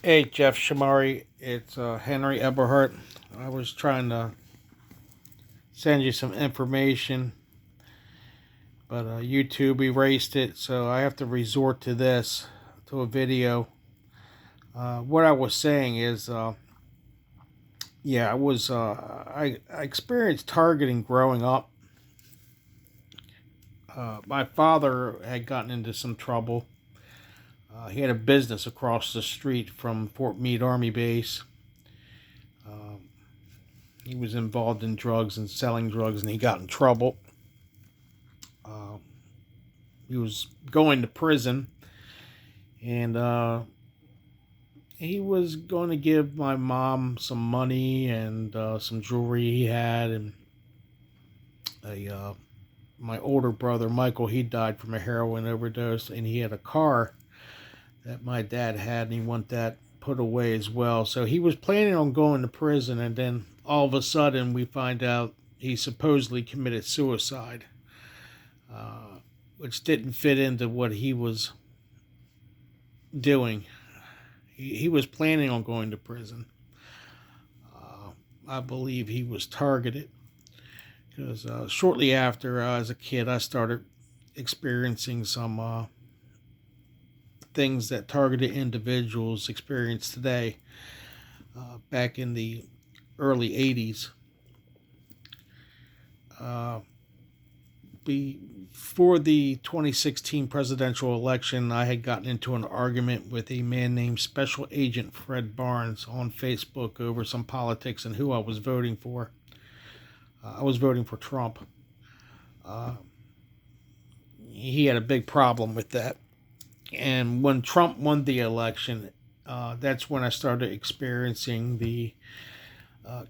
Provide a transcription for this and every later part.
Hey, Jeff Shamari, it's Henry Eberhardt. I was trying to send you some information, but YouTube erased it, so I have to resort to this, to a video. What I was saying is, I experienced targeting growing up. My father had gotten into some trouble. He had a business across the street from Fort Meade Army Base. Um, he was involved in drugs and selling drugs, and he got in trouble. Uh, he was going to prison, and he was going to give my mom some money and some jewelry he had, and my older brother Michael, he died from a heroin overdose, and he had a car that my dad had, and he wanted that put away as well. So he was planning on going to prison, and then all of a sudden we find out he supposedly committed suicide, which didn't fit into what he was doing. He was planning on going to prison. I believe he was targeted because shortly after, as a kid, I started experiencing some things that targeted individuals experience today. Back in the early 80s. Before the 2016 presidential election, I had gotten into an argument with a man named Special Agent Fred Barnes on Facebook over some politics and who I was voting for. I was voting for Trump. He had a big problem with that. And when Trump won the election, that's when I started experiencing the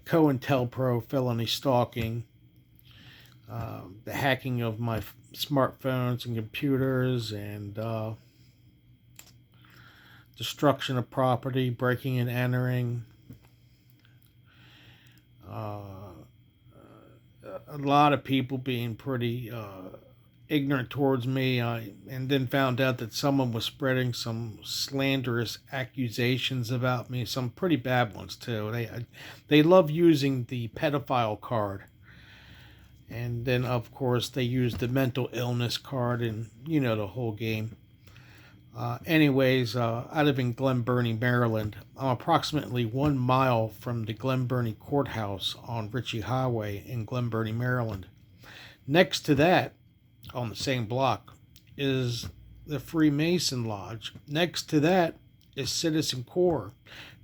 COINTELPRO felony stalking, the hacking of my smartphones and computers, and destruction of property, breaking and entering. A lot of people being pretty ignorant towards me, and then found out that someone was spreading some slanderous accusations about me, some pretty bad ones too. They love using the pedophile card, and then of course they use the mental illness card, and you know the whole game. I live in Glen Burnie, Maryland. I'm approximately 1 mile from the Glen Burnie Courthouse on Ritchie Highway in Glen Burnie, Maryland. Next to that, on the same block, is the Freemason Lodge. Next to that is Citizen Corps.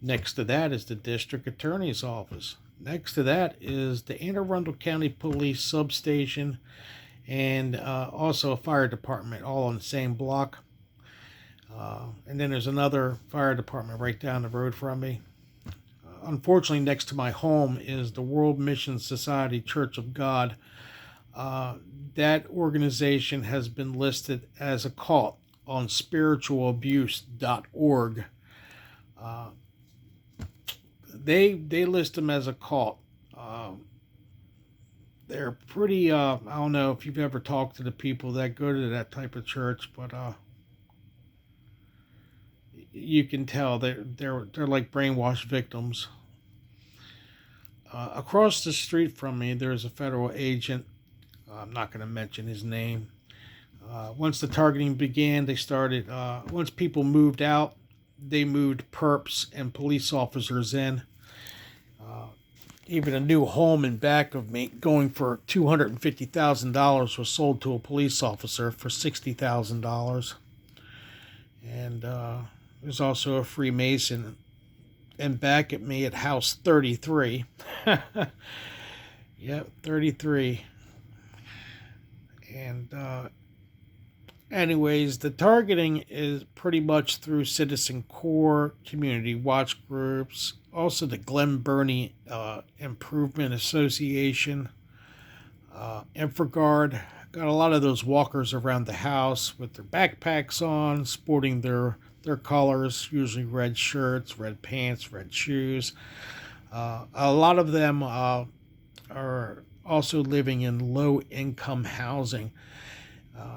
Next to that is the District Attorney's Office. Next to that is the Anne Arundel County Police Substation, and also a fire department, all on the same block. And then there's another fire department right down the road from me. Unfortunately, next to my home is the World Mission Society Church of God. That organization has been listed as a cult on spiritualabuse.org. They list them as a cult. They're pretty, I don't know if you've ever talked to the people that go to that type of church, but you can tell they're like brainwashed victims. Across the street from me, there's a federal agent. I'm not going to mention his name. Once the targeting began, once people moved out, they moved perps and police officers in. Even a new home in back of me, going for $250,000, was sold to a police officer for $60,000. And there's also a Freemason and back at me at house 33. Yep, 33. And the targeting is pretty much through Citizen Corps, community watch groups, also the Glen Burnie Improvement Association, InfraGard. Got a lot of those walkers around the house with their backpacks on, sporting their colors, usually red shirts, red pants, red shoes. A lot of them are also living in low-income housing.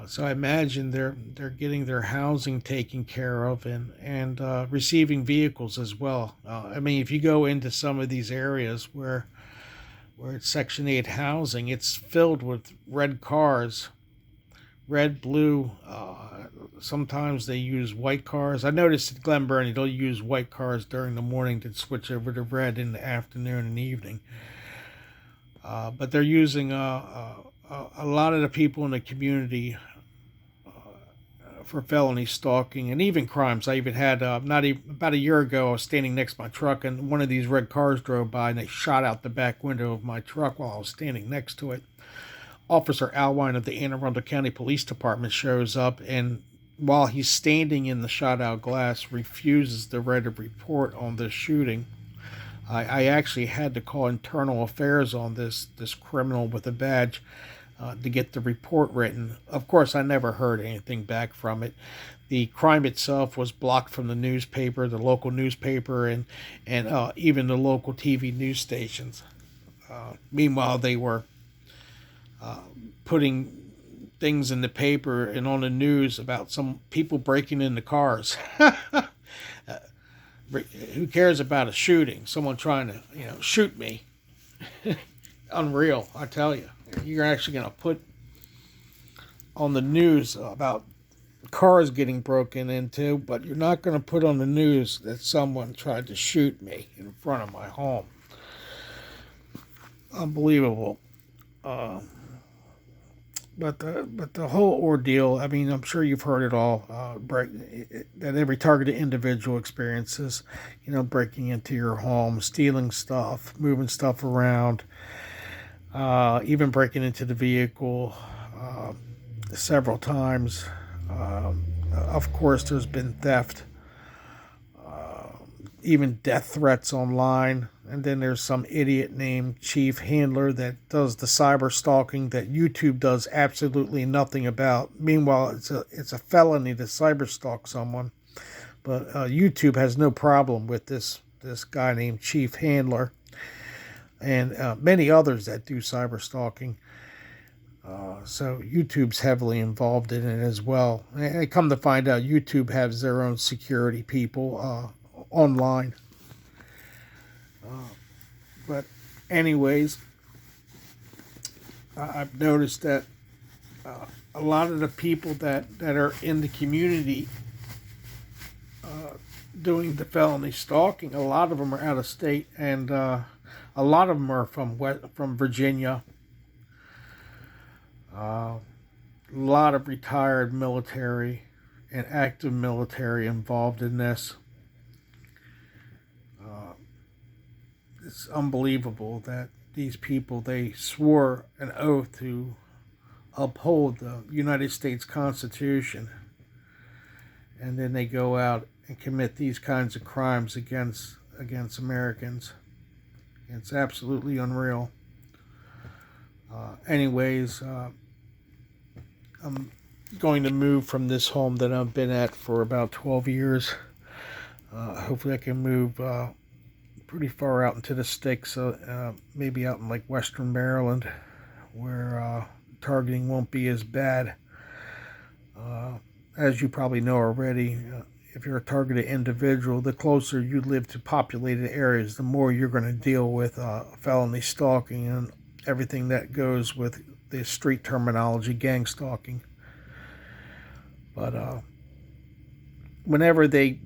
So I imagine they're getting their housing taken care of and receiving vehicles as well. I mean, if you go into some of these areas where it's Section 8 housing, it's filled with red cars, red, blue. Sometimes they use white cars. I noticed at Glen Burnie they'll use white cars during the morning to switch over to red in the afternoon and evening. But they're using a lot of the people in the community for felony stalking and even crimes. I even had not even about a year ago. I was standing next to my truck, and one of these red cars drove by, and they shot out the back window of my truck while I was standing next to it. Officer Alwine of the Anne Arundel County Police Department shows up, and while he's standing in the shot out glass, refuses to write a report on this shooting. I actually had to call internal affairs on this criminal with a badge to get the report written. Of course, I never heard anything back from it. The crime itself was blocked from the newspaper, the local newspaper, and even the local TV news stations. Meanwhile, they were putting things in the paper and on the news about some people breaking into cars. Who cares about a shooting? Someone trying to, shoot me. Unreal, I tell you. You're actually going to put on the news about cars getting broken into, but you're not going to put on the news that someone tried to shoot me in front of my home. Unbelievable. But the whole ordeal, I mean, I'm sure you've heard it all, that every targeted individual experiences, breaking into your home, stealing stuff, moving stuff around, even breaking into the vehicle several times. Of course, there's been theft, even death threats online. And then there's some idiot named Chief Handler that does the cyber stalking that YouTube does absolutely nothing about. Meanwhile, it's a felony to cyber stalk someone. But YouTube has no problem with this guy named Chief Handler and many others that do cyber stalking. So YouTube's heavily involved in it as well. And come to find out, YouTube has their own security people online. But anyways, I've noticed that a lot of the people that are in the community doing the felony stalking, a lot of them are out of state, and a lot of them are from Virginia. A lot of retired military and active military involved in this. It's unbelievable that these people, they swore an oath to uphold the United States Constitution, and then they go out and commit these kinds of crimes against Americans. It's absolutely unreal. Anyways, I'm going to move from this home that I've been at for about 12 years. Hopefully I can move pretty far out into the sticks, maybe out in like Western Maryland, where targeting won't be as bad. As you probably know already, if you're a targeted individual, the closer you live to populated areas, the more you're going to deal with felony stalking and everything that goes with the street terminology, gang stalking. But whenever they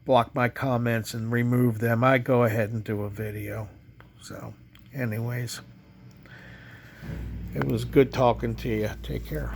block my comments and remove them, I go ahead and do a video. So, anyways, it was good talking to you. Take care.